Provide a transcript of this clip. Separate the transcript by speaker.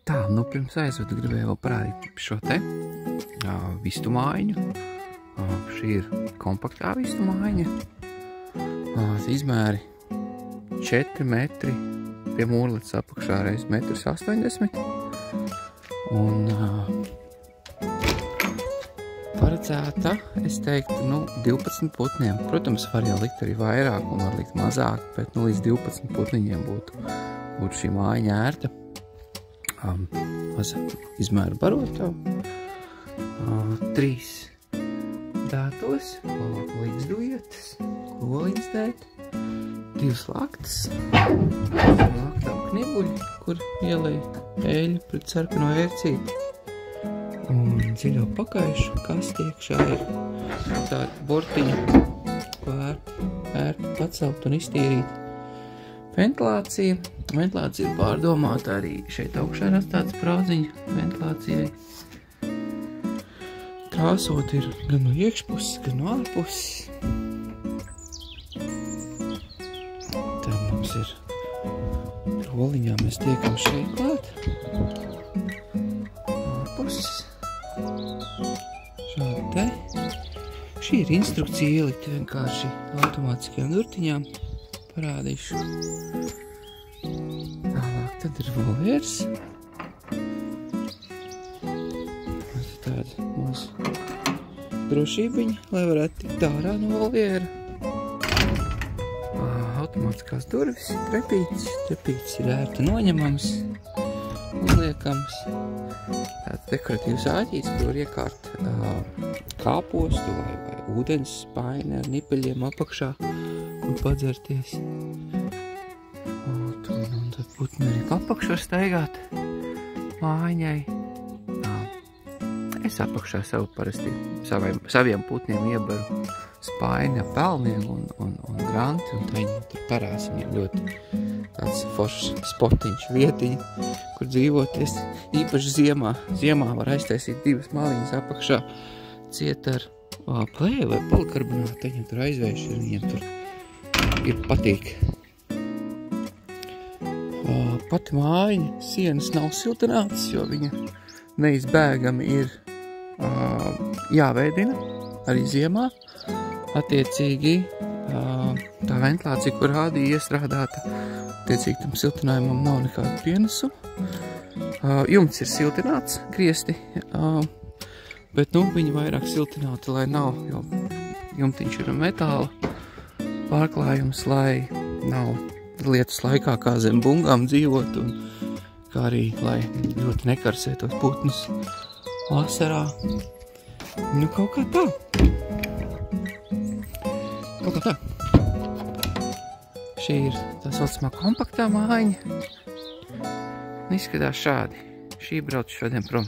Speaker 1: Tā, nu pirms aizvedu gribēju vēl parādīt šo te vistu mājiņu. Šī ir kompaktā vistu mājiņa. Izmēri 4 metri pie mūrlets apakšā reiz 1,80 m. Un paredzēta, es teiktu, 12 putniem. Protams, var jau likt arī vairāk un var likt mazāk, bet līdz 12 putniņiem būtu šī mājiņa ērta. Izmēru barotavu, 3 dētos, līdzdujietas, koliņas dēt, 2 laktas, laktavu knibuļi, kur ielej eļu pret sarkano vērcīti, un dziļo pakaišu kasti iekšā ir tāda bortiņa, ko ērti pacelt un iztīrīt. Ventilācija ir pārdomāta arī šeit augšā ir atstāts spraudziņa ventilācijai. Krāsot ir gan no iekšpuses, gan no ārpuses. Tad mums ir roliņā, mēs tiekam šeit klāt. Ārpuses. Šādi te. Šī ir instrukcija ielikt vienkārši automātiskajām durtiņām. Parādīšu. Tālāk tad ir volieris. Tāda maza drošībiņa, lai varētu tikt ārā no voliera. Automātiskās durvis, trepītes. Trepītes ir ērti noņemams, uzliekams. Tāds dekoratīvs āķīts, kur var iekārt kāpostu vai ūdens spaini ar nipeļiem apakšā, kur padzerties. Un tad putni arī apakšu var staigāt mājiņai. Es apakšā saviem putniem iebaru spaini ar pelniem un granti, un viņi tur parās. Viņiem ļoti tāds foršs spotiņš, vietiņa, kur dzīvoties. Īpaši ziemā. Ziemā var aiztaisīt 2 maliņas apakšā ciet ar plēju vai polikarbonātu. Viņiem tur aizvērš, viņiem tur ir patīk. Pati mājiņa, sienas nav siltinātas, jo viņa neizbēgami ir jāveidina arī ziemā. Attiecīgi tā ventilācija, kur rādīja iestrādāta, attiecīgi tam siltinājumam nav nekādu pienesu. Jumts ir siltināts, griesti, bet viņi vairāk siltināti, lai nav, jo jumtiņš ir metāla pārklājums, lai nav lietus laikā kā zem bungām dzīvot, un kā arī, lai ļoti nekarsētos putnus vasarā. Kaut kā tā. Šī ir tā saucamā kompaktā mājiņa. Izskatās šādi. Šī brauc šodien prom.